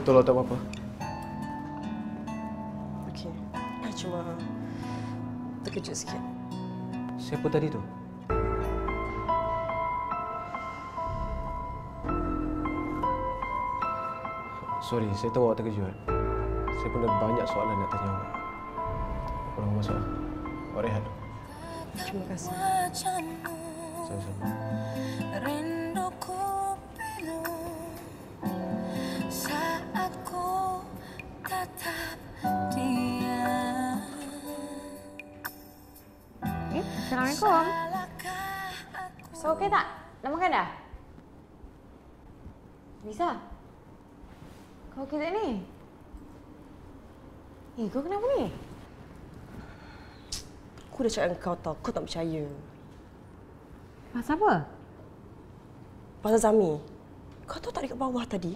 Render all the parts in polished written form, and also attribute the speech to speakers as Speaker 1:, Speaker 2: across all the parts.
Speaker 1: tolong tak apa-apa.
Speaker 2: Okey. I cuma terkejut sikit.
Speaker 1: Siapa tadi tu? Sorry, saya tahu awak terkejut. Saya pun ada banyak soalan nak tanya awak. Korang masuk. Awak rehat.
Speaker 2: Terima kasih.
Speaker 1: Sama-sama.
Speaker 3: Assalamualaikum. So, okey tak? Nak makan dah? Lisa? Kau okey tak ni? Kau kenapa ni?
Speaker 2: Aku dah cakap dengan kau tau, kau tak percaya.
Speaker 3: Pasal apa?
Speaker 2: Pasal Zami. Kau tahu tak dekat bawah tadi?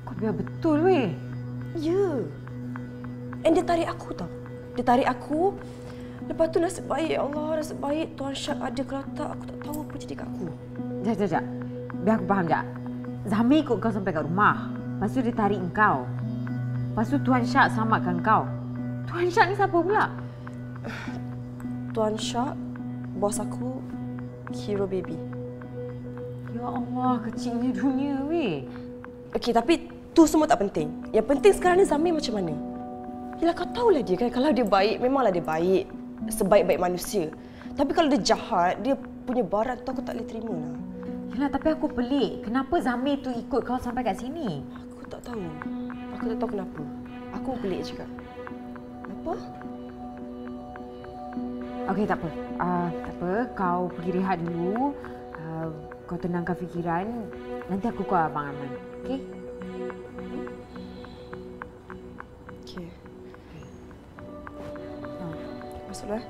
Speaker 3: Kau biar betul weh.
Speaker 2: Ya. And dia tarik aku tau. Dia tarik aku. Lepas tu nasib baik, ya Allah, nasib baik Tuan Syak ada. Kalau tak, aku tak tahu apa jadi kat aku.
Speaker 3: Sekejap. Biar aku faham sekejap. Zami ikut kau sampai kat rumah. Lepas tu dia tarik engkau. Lepas tu Tuan Syak selamatkan kau. Tuan Syak ni siapa pula?
Speaker 2: Tuan Syak, bos aku, hero baby.
Speaker 3: Ya Allah, kecilnya dunia weh.
Speaker 2: Okey, tapi tu semua tak penting. Yang penting sekarang ni Zami macam mana? Yelah, kau tahulah dia kan. Kalau dia baik, memanglah dia baik. Sebaik-baik manusia. Tapi kalau dia jahat, dia punya barat tu aku tak boleh terima lah.
Speaker 3: Yelah, tapi aku pelik. Kenapa Zami tu ikut kau sampai kat sini?
Speaker 2: Aku tak tahu. Aku tak tahu kenapa. Aku pelik juga. Apa?
Speaker 3: Okey, tak apa. Tak apa. Kau pergi rehat dulu. Kau tenangkan fikiran. Nanti aku call Abang Arman. Okey?
Speaker 2: Okey. Masuklah.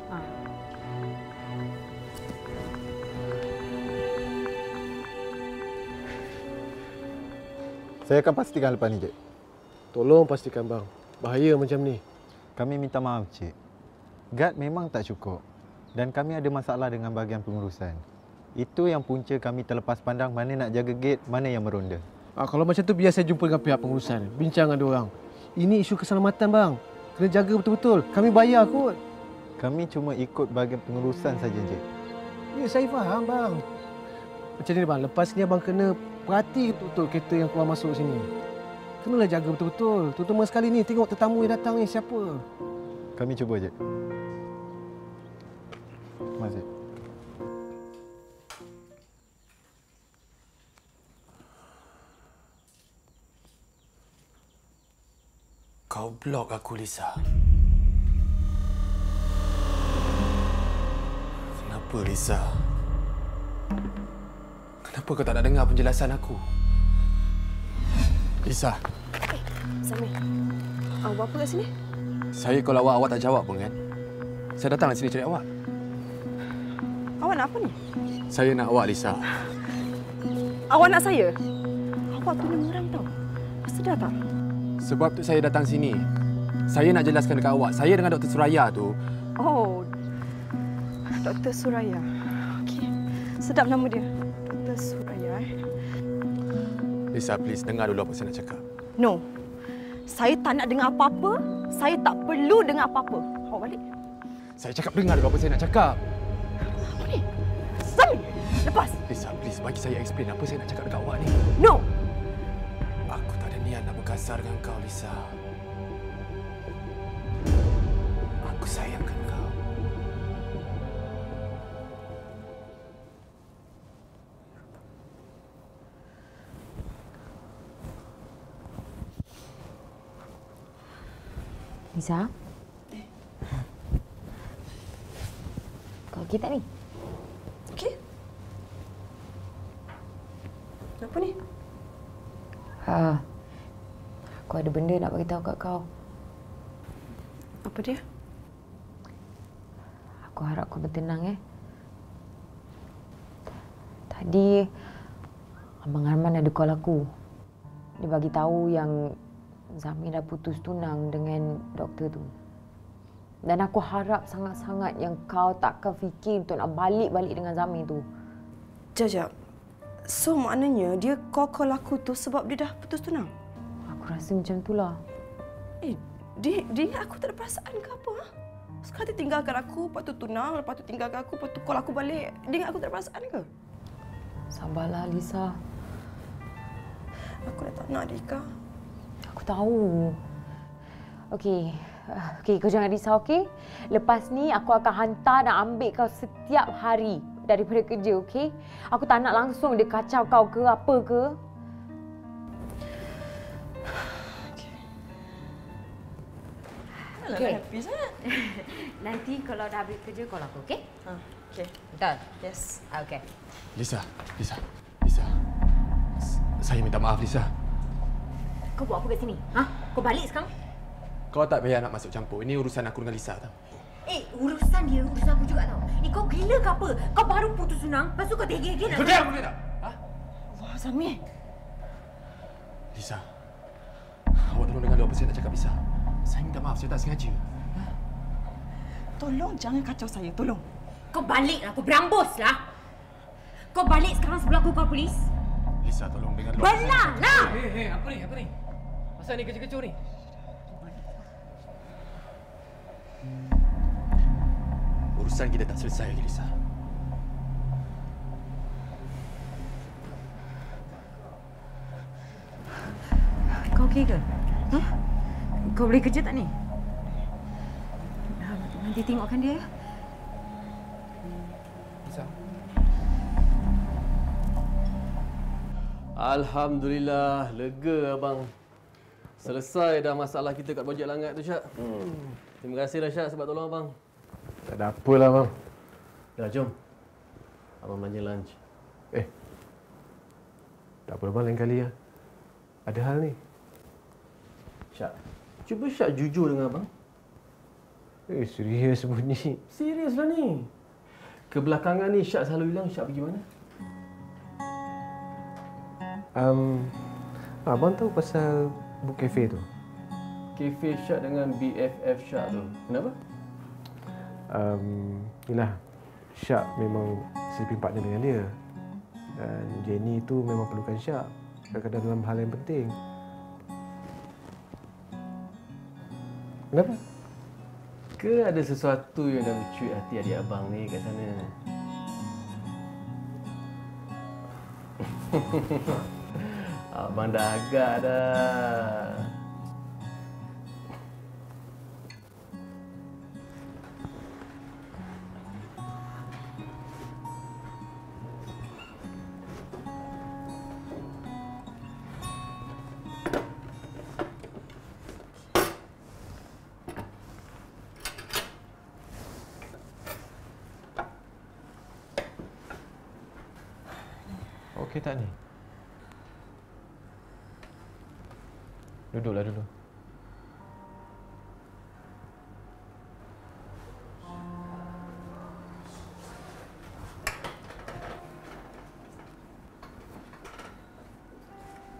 Speaker 4: Saya akan pastikan lepas ni, Cik.
Speaker 1: Tolong pastikan bang. Bahaya macam ni.
Speaker 4: Kami minta maaf, Cik. Guard memang tak cukup. Dan kami ada masalah dengan bahagian pengurusan. Itu yang punca kami terlepas pandang mana nak jaga gate, mana yang meronda.
Speaker 1: Kalau macam tu biar saya jumpa dengan pihak pengurusan. Bincang dengan diorang. Ini isu keselamatan bang. Kena jaga betul-betul. Kami bayar kot.
Speaker 4: Kami cuma ikut bahagian pengurusan saja, Cik.
Speaker 1: Ya, saya faham bang. Macam ni bang, lepas ni abang kena perhati betul-betul kereta yang keluar masuk sini. Kenalah jaga betul-betul. Terutama sekali ni, tengok tetamu yang datang ni siapa.
Speaker 4: Kami cuba, Cik. Terima kasih.
Speaker 5: Kau blok aku, Lisa. Kenapa, Lisa? Kenapa kau tak nak dengar penjelasan aku? Lisa.
Speaker 2: Zami, awak apa kat sini?
Speaker 5: Saya call awak tak jawab pun kan? Saya datang sini cari awak.
Speaker 2: Awak nak apa ni?
Speaker 5: Saya nak awak, Lisa.
Speaker 2: Awak nak saya? Awak tu ni muram tau. Sedar tak?
Speaker 5: Sebab tu saya datang sini. Saya nak jelaskan dekat awak. Saya dengan Dr. Suraya tu...
Speaker 2: Oh, Dr. Suraya. Okey, sedap nama dia. Dr. Suraya.
Speaker 5: Lisa, please, dengar dulu apa saya nak cakap.
Speaker 2: No. Saya tak nak dengar apa-apa. Saya tak perlu dengar apa-apa. Awak balik.
Speaker 5: Saya cakap dengar dulu apa saya nak cakap.
Speaker 2: Apa ni? Zami, lepas.
Speaker 5: Lisa, please, bagi saya explain apa saya nak cakap dekat awak ni.
Speaker 2: No.
Speaker 5: Aku tak ada niat nak berkasar dengan kau, Lisa. Aku sayangkan kau.
Speaker 3: Lisa? Kau okey tak ni?
Speaker 2: Okey. Kenapa ni?
Speaker 3: Aku ada benda nak beritahu kat kau.
Speaker 2: Apa dia?
Speaker 3: Aku harap kau bertenang Tadi Abang Arman ada call aku. Dia bagi tahu yang Zami dah putus tunang dengan doktor tu. Dan aku harap sangat-sangat yang kau takkan fikir untuk nak balik-balik dengan Zami tu.
Speaker 2: Jap. So maknanya dia call aku tu sebab dia dah putus tunang?
Speaker 3: Aku rasa macam itulah.
Speaker 2: Dia ingat aku tak ada perasaan ke apa? Ha? Sekali tinggalkan aku, lepas tu tunang, lepas tu tinggalkan aku, lepas tu call aku balik. Dia ingat aku tak ada perasaan ke?
Speaker 3: Sabarlah Lisa.
Speaker 2: Aku dah tak nak Dika.
Speaker 3: Aku tahu. Okey. Okey, kau jangan risau, okey? Lepas ni aku akan hantar dan ambil kau setiap hari daripada kerja, okey? Aku tak nak langsung dia kacau kau ke apa ke.
Speaker 2: Okay. Happy sangat.
Speaker 3: Nanti kalau dah habis kerja call aku, okey?
Speaker 2: Okay.
Speaker 3: Betul?
Speaker 2: Yes.
Speaker 3: Okey.
Speaker 5: Lisa. Saya minta maaf, Lisa.
Speaker 3: Kau buat apa kat sini? Ha? Kau balik sekarang?
Speaker 5: Kau tak payah nak masuk campur. Ini urusan aku dengan Lisa tau.
Speaker 3: Urusan dia, urusan aku juga tau. Kau gila ke apa? Kau baru putus tunang, lepas tu kau tega-tega nak...
Speaker 5: Kau diam boleh tak? Ha?
Speaker 2: Wah, Zami.
Speaker 5: Lisa. Awak tolong dengar dulu apa saya nak cakap, Lisa. Saya minta maaf, saya tak sengaja.
Speaker 2: Tolong jangan kacau saya, tolong.
Speaker 3: Kau baliklah, kau berambuslah. Kau balik sekarang sebelum aku call polis.
Speaker 5: Lisa, tolong dengar dulu.
Speaker 3: Belahlah!
Speaker 6: Hei, apa ni? Pasal ni kecoh-kecoh ni?
Speaker 5: Urusan kita tak selesai lagi, Lisa.
Speaker 3: Kau okey ke? Ha? Kau boleh kerja tak ni? Nanti tengokkan dia.
Speaker 6: Lisa.
Speaker 7: Alhamdulillah, lega abang. Selesai dah masalah kita kat Bojek Langat tu, Syak. Terima kasih dah, Syak, sebab tolong abang.
Speaker 1: Tak ada apalah, bang.
Speaker 7: Dah, jom. Abang belanja lunch.
Speaker 1: Tak apa, bang, lain kali ya. Ada hal ni.
Speaker 7: Syak, cuba Syak jujur dengan abang.
Speaker 1: Serius bunyi.
Speaker 7: Serius lah ni. Kebelakangan ni Syak selalu hilang. Syak pergi mana?
Speaker 1: Abang tahu pasal book cafe tu?
Speaker 7: Kafe Syak dengan BFF Syak tu. Kenapa?
Speaker 1: Yelah, Syak memang sleeping partner dengan dia. Dan Jenny tu memang perlukan Syak. Kadang-kadang dalam hal yang penting. Kenapa?
Speaker 7: Ke ada sesuatu yang dah mencuit hati adik abang ni kat sana? Abang dah agak dah.
Speaker 4: Okey tak ni? Duduklah dulu.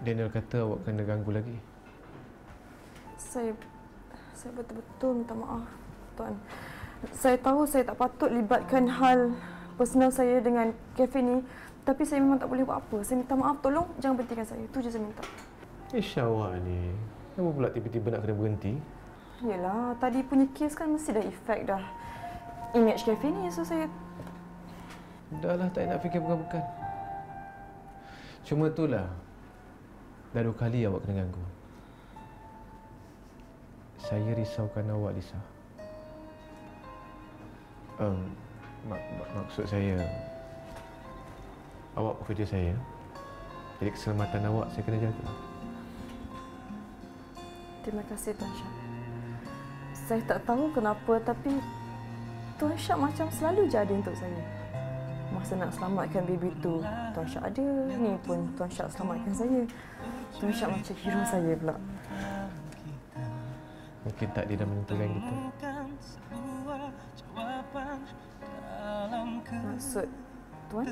Speaker 4: Daniel kata awak kena ganggu lagi.
Speaker 2: Saya betul-betul minta maaf, Tuan. Saya tahu saya tak patut libatkan hal personal saya dengan kafe ni, tapi saya memang tak boleh buat apa. Saya minta maaf, tolong jangan berhentikan saya. Itu je saya minta.
Speaker 1: Awak ni, kenapa pula tiba-tiba nak kena berhenti?
Speaker 2: Yelah, tadi punya kes kan mesti dah efek dah image kafe ni, so saya...
Speaker 1: Dah lah, tak nak fikir bukan-bukan. Cuma itulah, dah 2 kali awak kena ganggu. Saya risaukan awak, Lisa. Maksud saya, awak pekerja saya. Jadi keselamatan awak saya kena jaga.
Speaker 2: Terima kasih, Tuan Syak. Saya tak tahu kenapa, tapi Tuan Syak macam selalu je ada untuk saya. Masa nak selamatkan baby tu, Tuan Syak ada. Ni pun Tuan Syak selamatkan saya. Tuan Syak macam hero saya pula.
Speaker 1: Mungkin takdir dah menentukan kita.
Speaker 2: Maksud Tuan?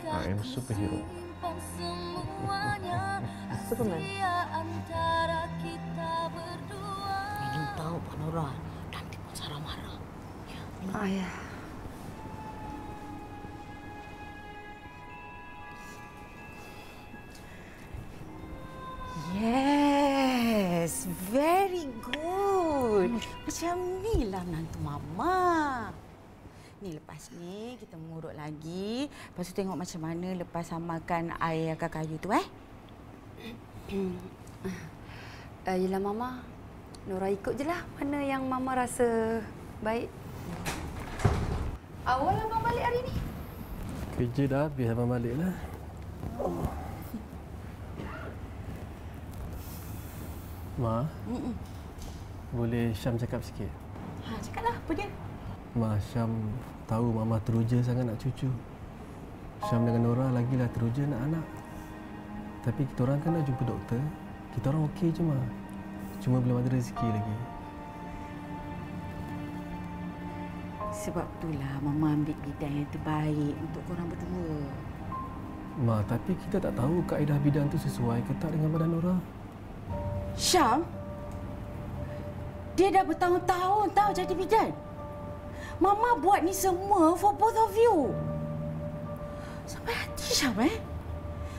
Speaker 1: I am superhero.
Speaker 2: Superman?
Speaker 3: Ini tahu Pak Nora. Nanti Pak Sarah marah.
Speaker 2: Ayah.
Speaker 8: Very good. Macam ni lah menantu Mama. Ni lepas ni kita mengurut lagi. Lepas tu tengok macam mana lepas samakan air akar kayu tu
Speaker 3: Yelah Mama, Nora ikut je lah mana yang Mama rasa baik. Awal Abang balik hari ni?
Speaker 7: Kerja dah habis, abang balik lah. Ma, boleh Syam cakap sikit?
Speaker 8: Cakaplah apa dia?
Speaker 7: Ma, Syam tahu Mama teruja sangat nak cucu. Syam dengan Nora lagilah teruja nak anak. Tapi kita orang kan nak jumpa doktor. Kita orang okey je, Ma. Cuma belum ada rezeki lagi.
Speaker 8: Sebab itulah Mama ambil bidan yang terbaik untuk korang berdua.
Speaker 7: Ma, tapi kita tak tahu kaedah bidan tu sesuai ke tak dengan badan Nora.
Speaker 8: Syam, dia dah bertahun-tahun tahu jadi bidan. Mama buat ni semua for both of you. Sampai hati Syam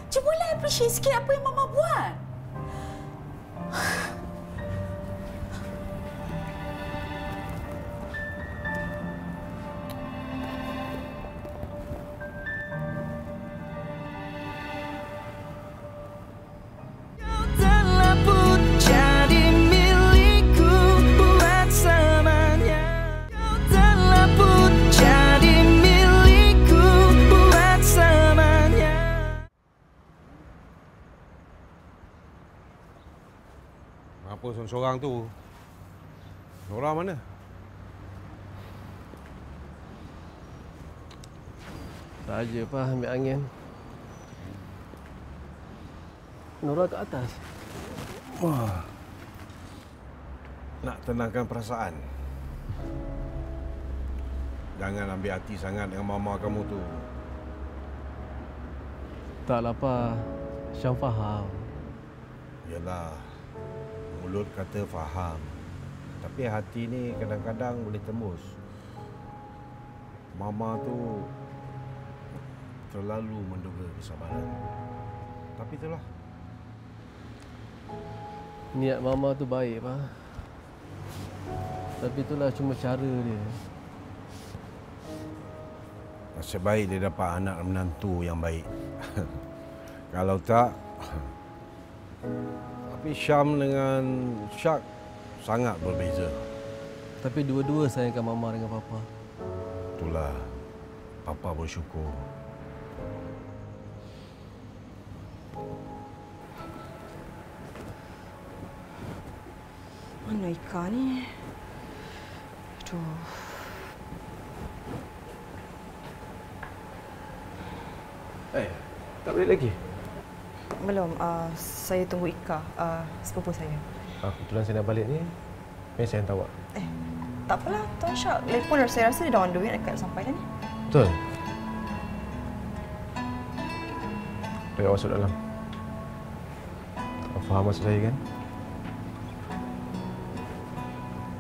Speaker 8: Cubalah appreciate sikit apa yang Mama buat.
Speaker 9: Apa seorang-seorang tu? Nora mana?
Speaker 7: Saja Pak ambil angin. Nora kat atas.
Speaker 9: Wah. Nak tenangkan perasaan. Jangan ambil hati sangat dengan mama kamu tu.
Speaker 7: Taklah Pak. Syam faham.
Speaker 9: Yalah. Mulut kata faham. Tapi hati ni kadang-kadang boleh tembus. Mama tu terlalu menduga kesabaran. Tapi itulah.
Speaker 7: Niat Mama tu baik, Pak. Tapi itulah cuma cara dia.
Speaker 9: Nasib baik dia dapat anak menantu yang baik. Kalau tak... Tapi Syam dengan Syak sangat berbeza.
Speaker 7: Tapi dua-dua sayangkan Mama dengan Papa.
Speaker 9: Itulah. Papa bersyukur.
Speaker 2: Mana Ika ni? Aduh.
Speaker 1: Tak balik lagi?
Speaker 2: Belum. Saya tunggu Ika, sepupu saya.
Speaker 1: Kebetulan saya nak balik ni. Biar saya hantar awak.
Speaker 2: Tak apalah, Tuan Syak. Lagipun saya rasa dia dah on the way dekat sampai dah ni.
Speaker 1: Betul? Baik, awak masuk dalam. Awak faham maksud saya kan?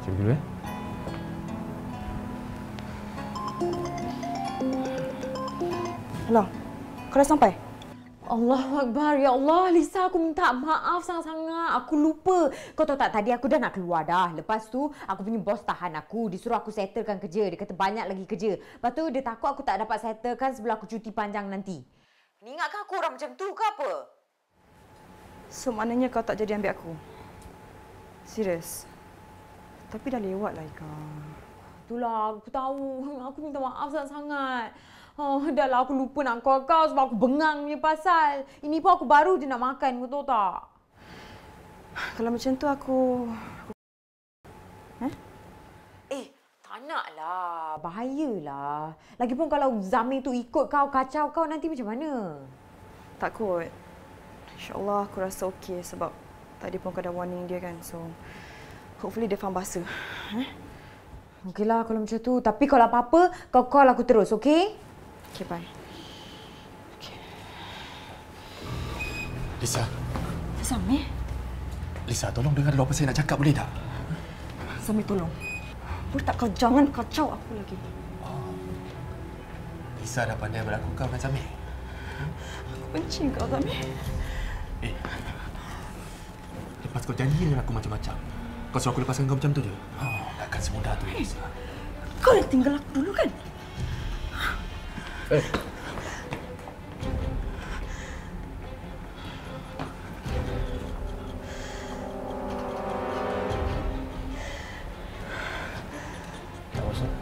Speaker 1: Saya pergi dulu ya.
Speaker 2: Alah, kau dah sampai?
Speaker 3: Allahu Akbar. Ya Allah, Lisa, aku minta maaf sangat-sangat. Aku lupa. Kau tahu tak, tadi aku dah nak keluar dah. Lepas tu, aku punya bos tahan aku. Disuruh aku settlekan kerja. Dia kata banyak lagi kerja. Lepas tu, dia takut aku tak dapat settlekan sebelum aku cuti panjang nanti. Ni ingatkah aku orang macam tu ke apa?
Speaker 2: So, maknanya kau tak jadi ambil aku? Serius? Tapi dah lewat lah, Ika.
Speaker 3: Itulah, aku tahu. Aku minta maaf sangat-sangat. Dah lah aku lupa nak call kau sebab aku bengang punya pasal. Ini pun aku baru je nak makan, kau tahu tak?
Speaker 2: Kalau macam tu aku...
Speaker 3: Tak naklah. Bahayalah. Lagipun kalau Zamir tu ikut kau, kacau kau nanti macam mana?
Speaker 2: Takut. InsyaAllah aku rasa okey sebab tadi pun kau dah warning dia kan. So, hopefully dia faham bahasa.
Speaker 3: Okeylah kalau macam tu. Tapi kalau apa-apa, kau call aku terus, okey?
Speaker 2: Okay, bye.
Speaker 5: Lisa.
Speaker 2: Zamir?
Speaker 5: Lisa, tolong dengar dulu apa saya nak cakap, boleh tak?
Speaker 2: Zamir, tolong. Boleh tak kau jangan kacau aku lagi.
Speaker 5: Lisa dah pandai berlaku kau kan, Zamir?
Speaker 2: Aku benci kau, Zamir.
Speaker 5: Lepas kau janji dengan aku macam-macam, kau suruh aku lepaskan kau macam tu je? Takkan semudah tu, Lisa.
Speaker 2: Kau yang tinggal aku dulu kan?
Speaker 1: Tak masuk.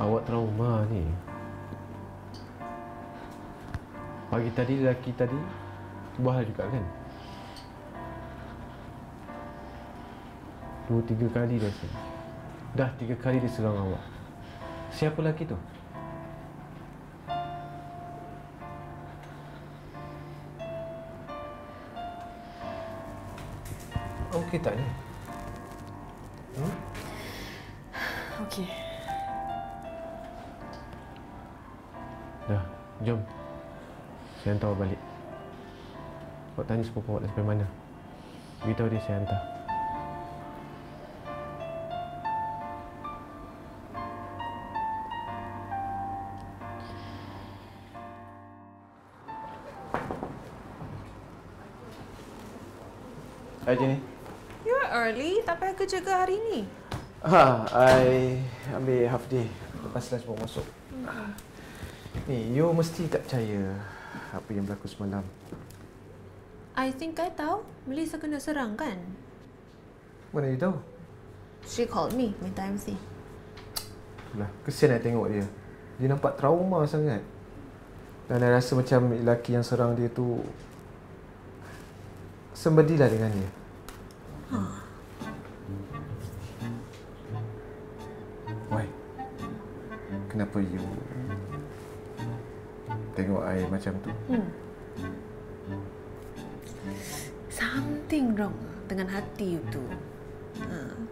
Speaker 1: Awak trauma ni. Pagi tadi lelaki tadi buah juga kan? 2-3 kali dah serang. Dah 3 kali dia serang awak. Siapa lelaki tu? Okey tak ni?
Speaker 2: Okey.
Speaker 1: Dah, jom. Saya hantar awak balik. Awak tanya sepupu awak dah sampai mana. Beritahu dia saya hantar. Hai Jenny.
Speaker 10: You're early. Tak payah kerja ke hari ni?
Speaker 1: I ambil half day. Lepas lunch baru masuk. Ni, you mesti tak percaya apa yang berlaku semalam.
Speaker 10: I think I tahu. Melissa kena serang kan?
Speaker 1: Mana you tahu?
Speaker 10: She called me minta MC.
Speaker 1: Lah, kesian nak tengok dia. Dia nampak trauma sangat. Dan I rasa macam lelaki yang serang dia tu sembadilah dengan dia. Why? Kenapa you tengok I macam tu?
Speaker 10: Something wrong dengan hati you tu.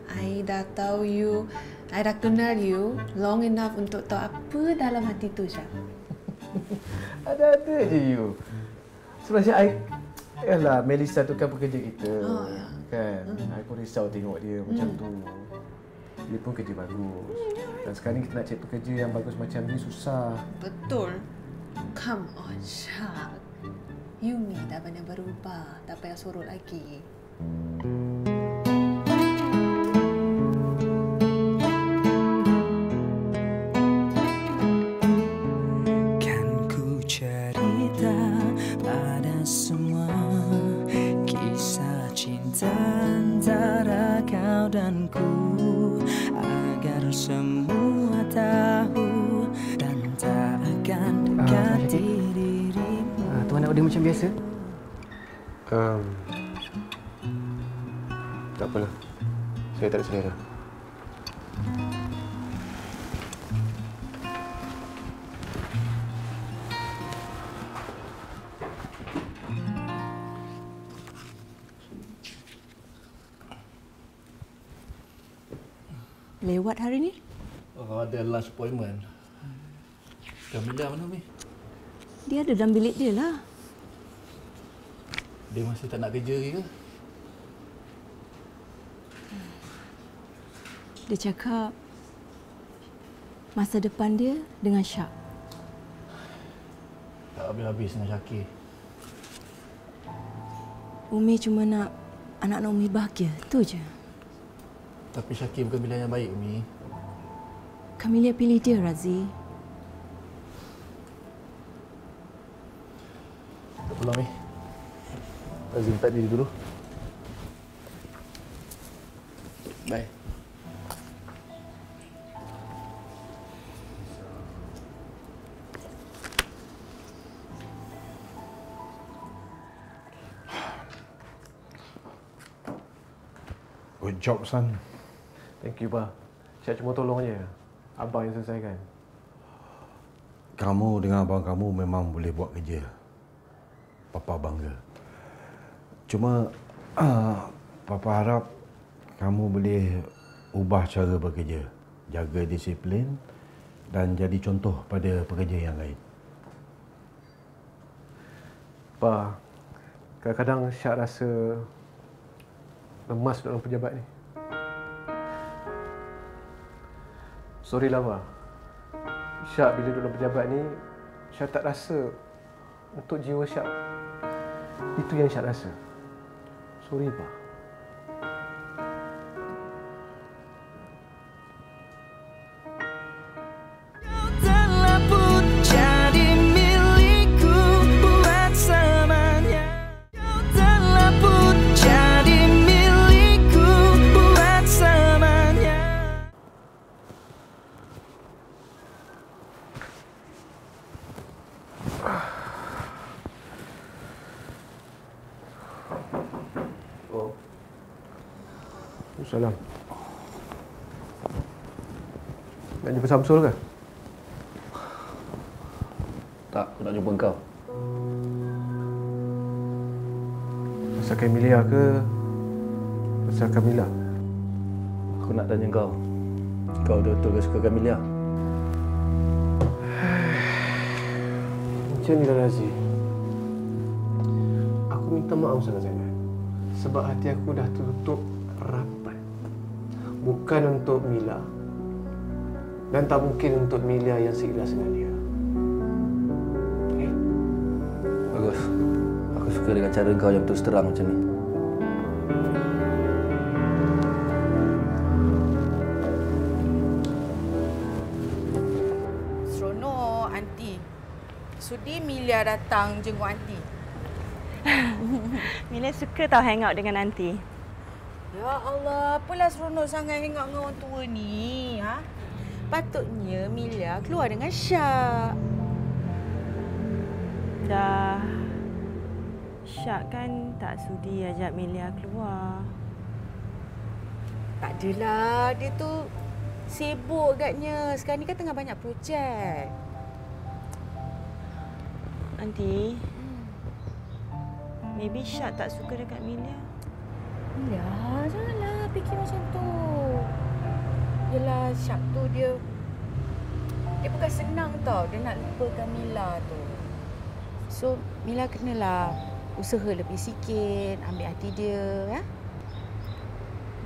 Speaker 10: I dah tahu you, I dah kenal you long enough untuk tahu apa dalam hati tu, Syah.
Speaker 1: Ada-ada je you. Sebenarnya yalah, Melissa tu kan pekerja kita. Kan? I pun risau tengok dia macam tu. Dia pun kerja bagus. Dan sekarang kita nak cari pekerja yang bagus macam ni susah.
Speaker 10: Betul. Come on, Syah. You ni dah banyak berubah. Tak payah sorot lagi.
Speaker 11: Kan ku cerita pada semua kisah cinta antara kau dan ku, agar semua tahu dan tak akan dekati dirimu.
Speaker 6: Tuan nak order macam biasa?
Speaker 1: Tak apalah. Saya tak ada selera.
Speaker 8: Lewat hari ni?
Speaker 5: Ada lunch appointment. Kamila mana, Mi?
Speaker 8: Dia ada dalam bilik dia lah.
Speaker 5: Dia masih tak nak kerja lagi ke?
Speaker 8: Dia cakap masa depan dia dengan Syak.
Speaker 5: Tak habis-habis dengan Syakir.
Speaker 8: Umi cuma nak anak-anak Umi bahagia, tu je.
Speaker 5: Tapi Syakir bukan pilihan yang baik, Mi.
Speaker 8: Kamilia pilih dia, Razi.
Speaker 5: Tak pulang, Mi. Azim tak diri dulu. Bye.
Speaker 9: Good job, son.
Speaker 1: Thank you, Pa. Saya cuma tolong je. Abang yang selesaikan.
Speaker 9: Kamu dengan abang kamu memang boleh buat kerja. Papa bangga. Cuma Papa harap kamu boleh ubah cara bekerja, jaga disiplin dan jadi contoh pada pekerja yang lain.
Speaker 1: Pa, kadang-kadang Syak rasa lemas dalam pejabat ni. Sorry lah, Pa. Syak bila duduk dalam pejabat ni, Syak tak rasa untuk jiwa Syak. Itu yang Syak rasa. Sorry, Pa. Salam. Nak jumpa Samsul ke?
Speaker 12: Tak, aku nak jumpa kau.
Speaker 1: Pasal Camelia ke? Pasal Camilla?
Speaker 12: Aku nak tanya kau. Kau betul-betul ke suka Camelia?
Speaker 1: Macam ni lah, Razi. Aku minta maaf sangat-sangat. Sebab hati aku dah tertutup rapat. Bukan untuk Mila. Dan tak mungkin untuk Mila yang seikhlas dengan dia. Okay?
Speaker 12: Bagus. Aku suka dengan cara kau yang terus terang macam ni.
Speaker 8: Seronok, Aunty. Sudi Mila datang jenguk Aunty.
Speaker 13: Mila suka tau hangout dengan Aunty.
Speaker 8: Ya Allah, apalah seronok sangat hangout dengan orang tua ni, ha? Patutnya Mila keluar dengan Syak.
Speaker 13: Dah. Syak kan tak sudi ajak Mila keluar.
Speaker 8: Tak adalah, dia tu sibuk agaknya. Sekarang ni kan tengah banyak projek.
Speaker 13: Aunty, maybe Syak tak suka dekat Mila.
Speaker 8: Ya, janganlah fikir macam tu. Yelah, Syak tu dia bukan senang tau. Dia nak lupakan Mila tu. So, Mila kenalah usaha lebih sikit, ambil hati dia, ya?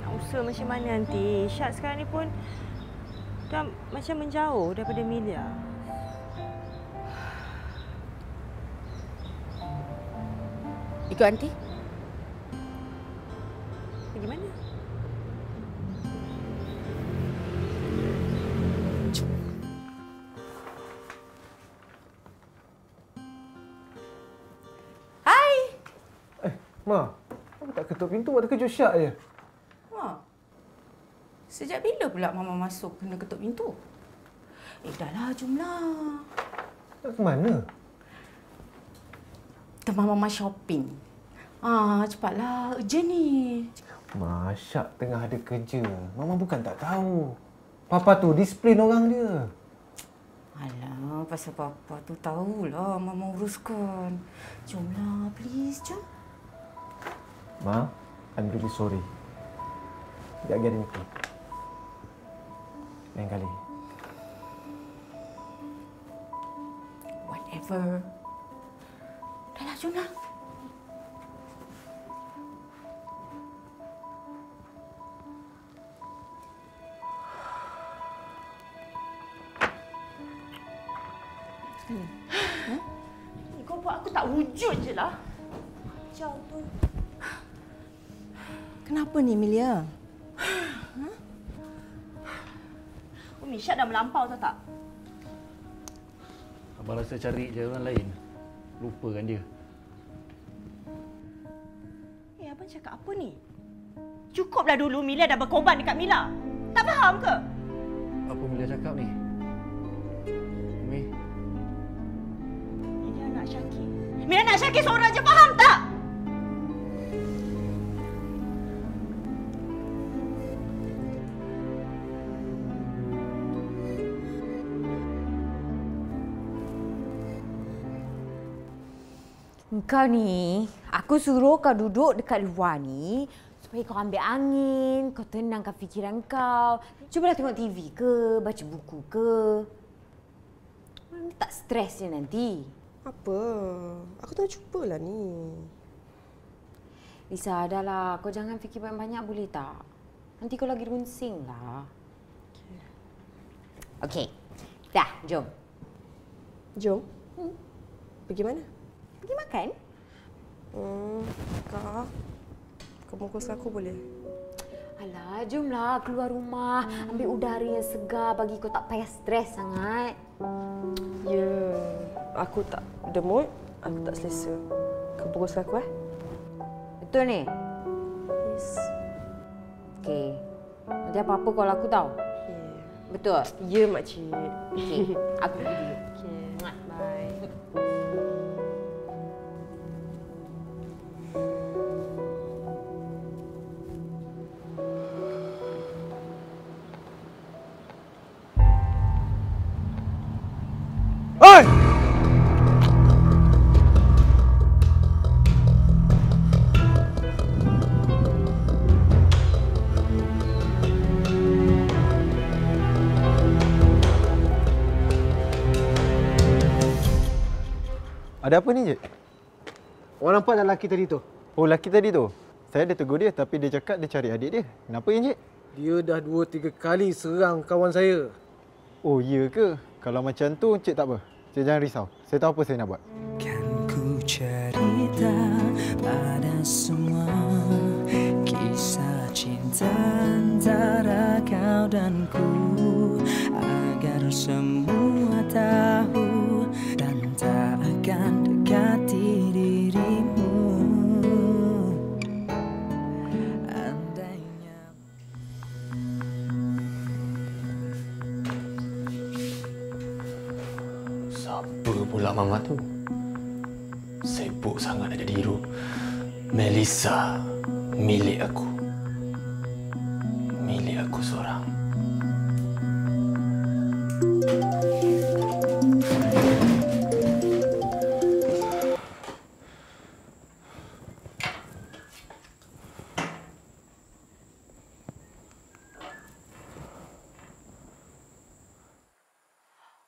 Speaker 13: Nak usaha macam mana, Aunty? Syak sekarang ni pun dah macam menjauh daripada Mila.
Speaker 8: Ikut Aunty?
Speaker 13: Pergi mana?
Speaker 8: Hai!
Speaker 1: Ma, aku tak ketuk pintu, buat terkejut Syak je.
Speaker 8: Ma, sejak bila pula Mama masuk kena ketuk pintu? Dahlah, jomlah.
Speaker 1: Nak ke mana?
Speaker 8: Tempat Mama shopping. Cepatlah, urgent ni.
Speaker 1: Ma, Syak tengah ada kerja. Mama bukan tak tahu. Papa tu disiplin orang dia.
Speaker 8: Alah, pasal Papa tu tahulah Mama uruskan. Jomlah, please, jom.
Speaker 1: Ma, I'm really sorry. Biar ni. Lain kali.
Speaker 8: Whatever. Dahlah, jomlah.
Speaker 13: Kau buat aku tak wujud je lah. Kacau tu.
Speaker 8: Kenapa ni, Milia?
Speaker 13: Umi, Syak dah melampau tahu tak?
Speaker 12: Abang rasa cari je orang lain. Lupakan dia.
Speaker 13: Abang cakap apa ni? Cukuplah dulu Mila dah berkorban dekat Mila. Tak faham ke?
Speaker 12: Apa Mila cakap ni? Umi?
Speaker 13: Mila nak Syakir. Mila nak Syakir seorang je, faham tak?
Speaker 3: Kau ni, aku suruh kau duduk dekat luar ni supaya kau ambil angin, kau tenangkan fikiran kau. Cubalah tengok TV ke, baca buku ke. Tak stres je nanti.
Speaker 2: Apa? Aku tengah cubalah ni.
Speaker 3: Lisa, dah lah. Kau jangan fikir banyak-banyak boleh tak? Nanti kau lagi runsing lah. Okey. Dah, jom.
Speaker 2: Jom? Pergi mana?
Speaker 3: Pergi makan.
Speaker 2: Kak, kau bungkus aku boleh?
Speaker 3: Alah, jomlah keluar rumah. Ambil udara yang segar bagi kau tak payah stres sangat.
Speaker 2: Ya, aku tak ada mood, aku tak selesa. Kau bungkus aku
Speaker 3: Betul ni?
Speaker 2: Yes.
Speaker 3: Okey. Nanti apa-apa call aku tau.
Speaker 2: Yeah.
Speaker 3: Betul?
Speaker 2: Ya, makcik.
Speaker 3: Okey, aku pergi dulu.
Speaker 2: Okey, bye.
Speaker 1: Oi!
Speaker 4: Ada apa ni, Cik?
Speaker 1: Orang nampak tak lelaki tadi tu?
Speaker 4: Oh, lelaki tadi tu? Saya dah tegur dia tapi dia cakap dia cari adik dia. Kenapa ya, Cik?
Speaker 1: Dia dah 2-3 kali serang kawan saya.
Speaker 4: Oh, ya ke? Kalau macam tu, Cik tak apa. Cik jangan risau. Saya tahu apa saya nak buat.
Speaker 11: Kan ku cerita pada semua kisah cinta antara kau dan ku, agar semua tahu dan tak akan dekati dirimu. Andainya
Speaker 5: Siapa pula Mama tu? Sibuk sangat ada diru. Melissa, milik aku. Milik aku seorang.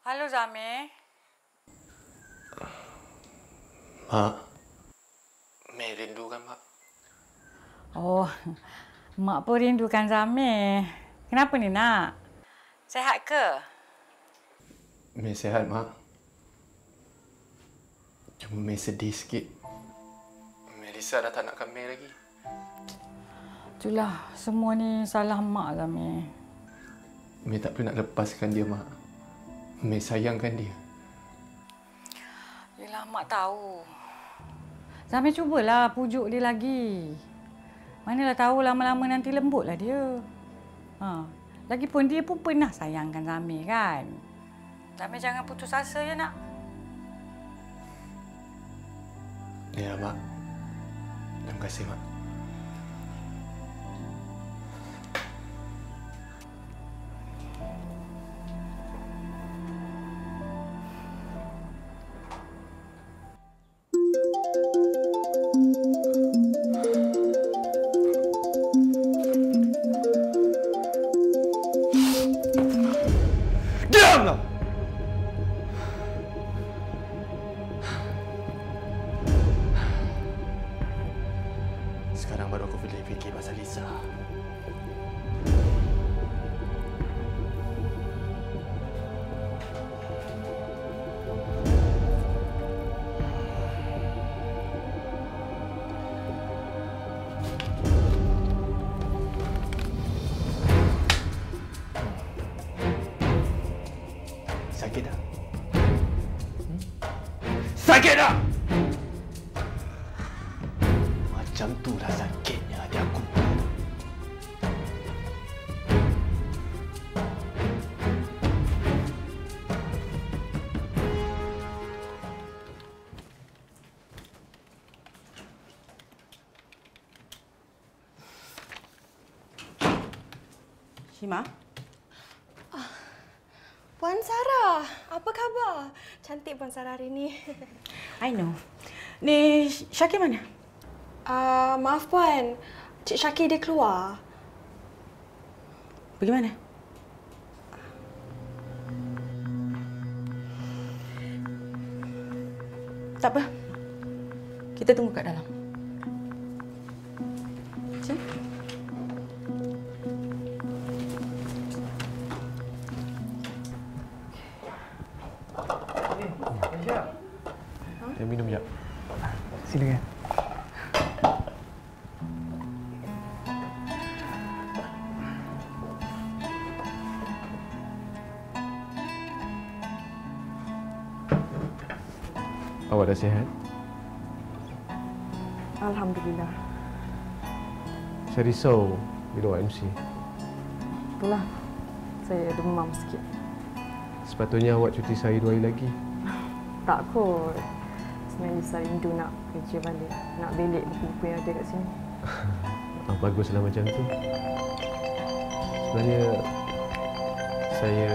Speaker 14: Halo Zamir.
Speaker 5: Mak, Mei rindu kan, Mak?
Speaker 14: Oh, Mak pun rindukan Zamir. Kenapa ni nak? Sehat ke?
Speaker 5: Mei sihat, Mak. Cuma Mei sedih sikit. Melissa dah tak nakkan Mei lagi.
Speaker 14: Itulah, semua ni salah Mak Zamir.
Speaker 5: Mei tak perlu nak lepaskan dia, Mak. Mei sayangkan dia.
Speaker 14: Yelah, Mak tahu. Zamir cubalah pujuk dia lagi. Manalah tahu lama-lama nanti lembutlah dia. Lagipun dia pun pernah sayangkan Zamir kan. Zamir jangan putus asa ya nak.
Speaker 5: Ya, Mak. Terima kasih, Mak.
Speaker 1: Diamlah!
Speaker 5: Sekarang baru aku boleh fikir pasal Lisa. Sakit tak? Sakit tak? Macam itulah sakitnya hati aku.
Speaker 8: Shima?
Speaker 2: Puan Sarah, apa khabar? Cantik Puan Sarah hari ni.
Speaker 8: I know. Ni Syakir mana?
Speaker 2: Maaf Puan, Cik Syakir dia keluar.
Speaker 8: Pergi mana? Tak apa. Kita tunggu kat dalam. Cik.
Speaker 1: Minum sekejap. Silakan. Awak dah sihat?
Speaker 2: Alhamdulillah.
Speaker 1: Saya risau bila awak MC.
Speaker 2: Itulah, saya demam sikit.
Speaker 1: Sepatutnya awak cuti sehari 2 hari lagi.
Speaker 2: Tak kot. Sebenarnya saya rindu nak kerja balik. Nak belik buku-buku yang ada kat sini.
Speaker 1: Baguslah macam tu. Sebenarnya saya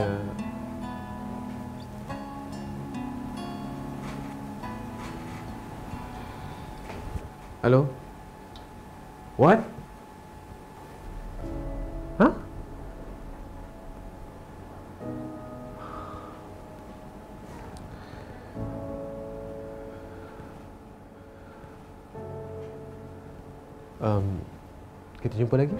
Speaker 1: Halo? What? Huh? Kita jumpa lagi?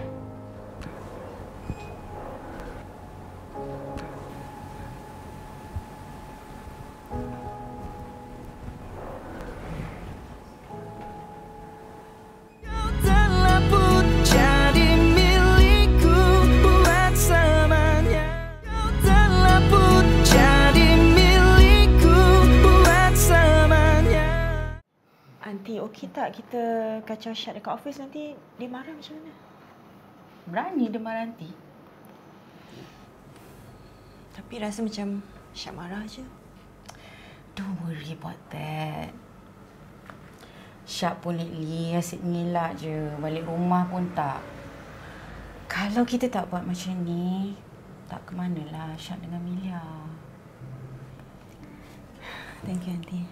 Speaker 8: Aunty, okey tak kita kacau Syad dekat office nanti dia marah macam mana?
Speaker 13: Berani dia marah Aunty?
Speaker 8: Tapi rasa macam Syad marah je.
Speaker 13: Don't worry about that. Syad pun lately asyik ngelak je. Balik rumah pun tak. Kalau kita tak buat macam ni, tak ke manalah Syad dengan Milia.
Speaker 8: Thank you, Aunty.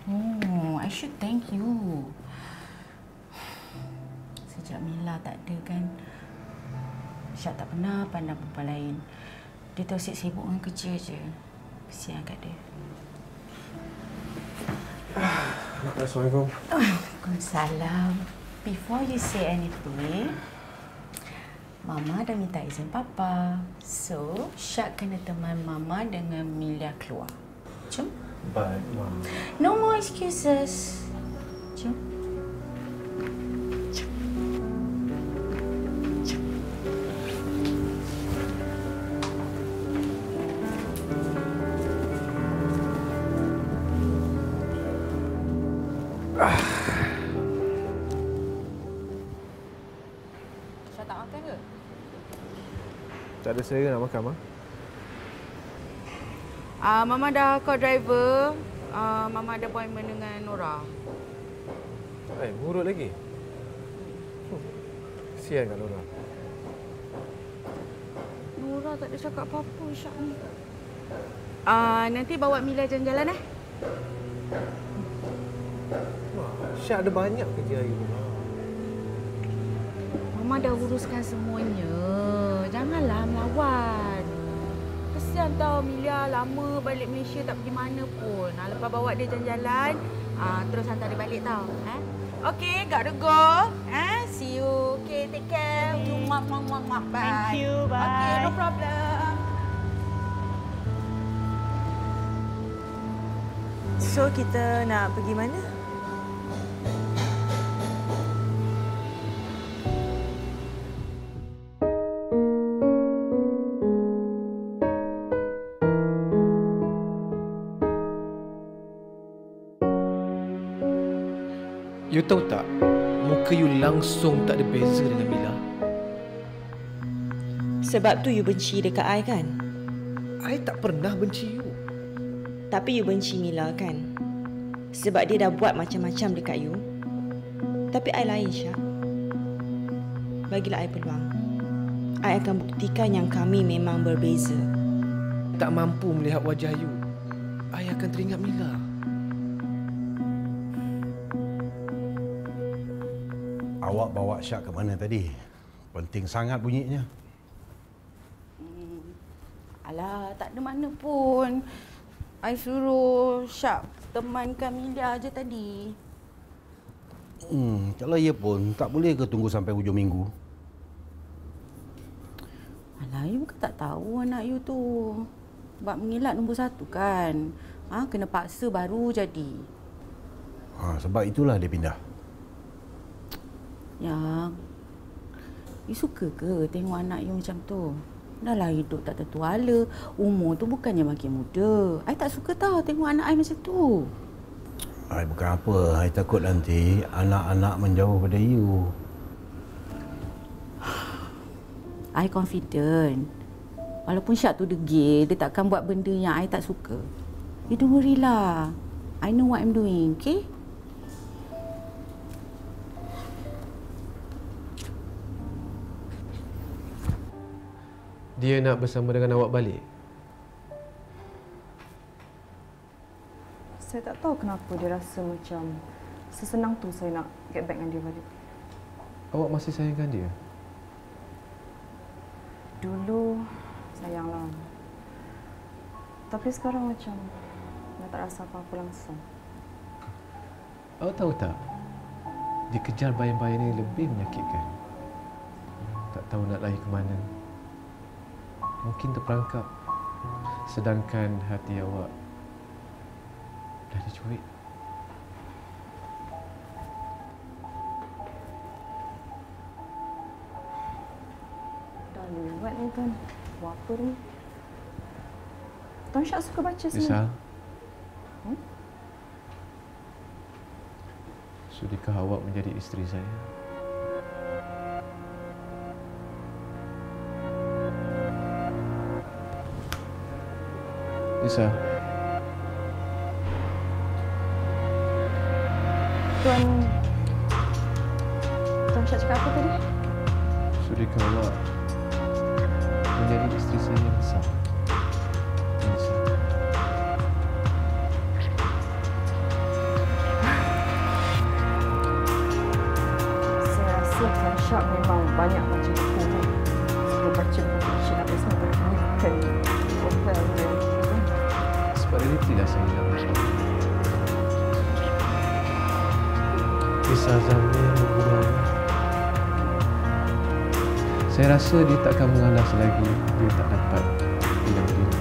Speaker 13: Oh, I should thank you. Sejak Mila tak ada kan, Syad tak pernah pandang perempuan lain. Dia tahu sibuk dengan kerja je. Kesian kat dia.
Speaker 1: Assalamualaikum.
Speaker 13: Waalaikumsalam. Before you say anything, Mama dah minta izin Papa. So, Syad kena teman Mama dengan Milia keluar. Jom.
Speaker 1: But, Mom.
Speaker 13: No more excuses. Jom. Jom. Jom.
Speaker 8: Syad tak makan ke?
Speaker 1: Tak ada selera nak makan, Mak.
Speaker 8: Mama dah call driver. Mama ada appointment dengan Nora.
Speaker 1: Buruk lagi. Kesian kat Nora.
Speaker 8: Nora tak ada cakap apa-apa Syad ni. Nanti bawa Mila jalan-jalan
Speaker 1: Syad ada banyak kerja hari ni.
Speaker 8: Mama dah uruskan semuanya. Janganlah melawan. Kesian tau Milia lama balik Malaysia tak pergi mana pun. Lepas bawa dia jalan-jalan, terus hantar dia balik tau. Okay, gotta go. See you. Okay, take care. Bye.
Speaker 13: Thank you, bye.
Speaker 8: Okay, no problem.
Speaker 13: So, kita nak pergi mana?
Speaker 7: You tahu tak, muka you langsung tak ada beza dengan Mila.
Speaker 8: Sebab tu you benci dekat I kan?
Speaker 7: I tak pernah benci you.
Speaker 8: Tapi you benci Mila kan? Sebab dia dah buat macam-macam dekat you. Tapi I lain, Syah. Bagilah I peluang. I akan buktikan yang kami memang berbeza.
Speaker 7: Tak mampu melihat wajah you, I akan teringat Mila.
Speaker 9: Awak bawa Syad ke mana tadi? Penting sangat bunyinya.
Speaker 8: Alah, tak ada mana pun. I suruh Syak temankan Milia aja tadi.
Speaker 9: Kalau ia pun, tak boleh ke tunggu sampai hujung minggu?
Speaker 8: Alah, you bukan tak tahu anak you tu. Bab mengelak nombor 1 kan. Kena paksa baru jadi.
Speaker 9: Sebab itulah dia pindah.
Speaker 8: Yang, you suka ke tengok anak you macam tu? Dah lah hidup tak tertuala. Umur tu bukannya makin muda. I tak suka tau tengok anak I macam tu.
Speaker 9: I bukan apa. I takut nanti anak-anak menjauh pada you.
Speaker 8: I confident. Walaupun Syak tu degil, dia takkan buat benda yang I tak suka. You don't worry lah. I know what I'm doing, okay?
Speaker 1: Dia nak bersama dengan awak balik?
Speaker 15: Saya tak tahu kenapa dia rasa macam sesenang tu saya nak get back dengan dia balik.
Speaker 1: Awak masih sayangkan dia?
Speaker 15: Dulu sayanglah. Tapi sekarang macam dah tak rasa apa-apa langsung.
Speaker 1: Awak tahu tak? Dikejar bayang-bayang ini lebih menyakitkan. Tak tahu nak lari ke mana. Mungkin terperangkap. Sedangkan hati awak dah dicuri.
Speaker 15: Dah lewat ni kan. Buat apa ni? Tuan Syak suka baca sini.
Speaker 1: Lisa. Sudikah awak menjadi isteri saya? Lisa.
Speaker 15: Tuan Syak cakap apa tadi?
Speaker 1: Sudikah awak menjadi isteri saya yang sah? Lisa.
Speaker 15: Saya rasa Tuan Syak memang banyak baca buku. Suka baca buku Cina sampai bukan profilnya.
Speaker 1: Sebab realitilah saya nak beritahu. Kisah Zamir membunuh ayah. Saya rasa dia takkan mengalah selagi dia tak dapat hilang diri.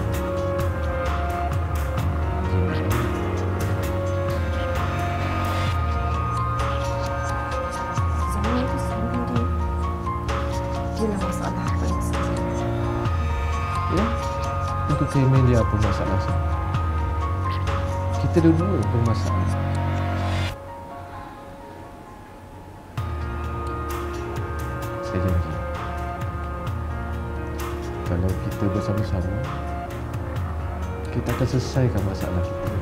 Speaker 15: Zamir itu sendiri. Dia masalah apa yang saya?
Speaker 1: Ya, untuk Clement dia apa masalah saya? Kita dua-dua bermasalah. Saya janji, kalau kita bersama-sama, kita akan selesaikan masalah kita.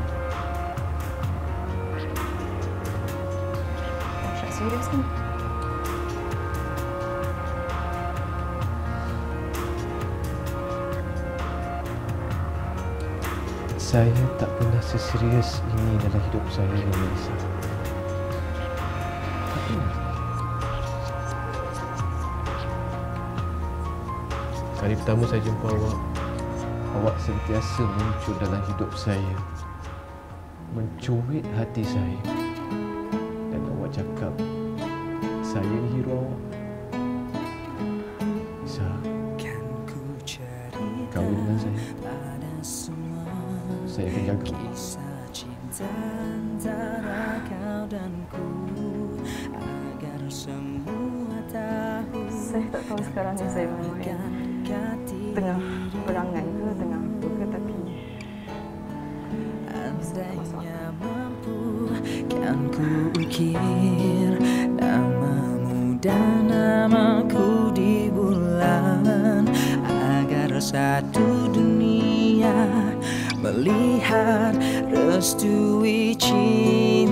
Speaker 15: Syak serius ni?
Speaker 1: Saya tak pernah seserius ini dalam hidup saya, Melissa. Tak pernah. Kali pertama saya jumpa awak, awak sentiasa muncul dalam hidup saya, mencubit hati saya. Dan awak cakap, saya ni hero awak. Lisa, kahwin dengan saya. Saya akan jaga.
Speaker 15: Saya tak tahu sekarang ni saya memang tengah berangan ke, tengah apa ke, tapi
Speaker 11: kan ku ukir namamu dan namaku di bulan agar satu dunia melihat restui cinta.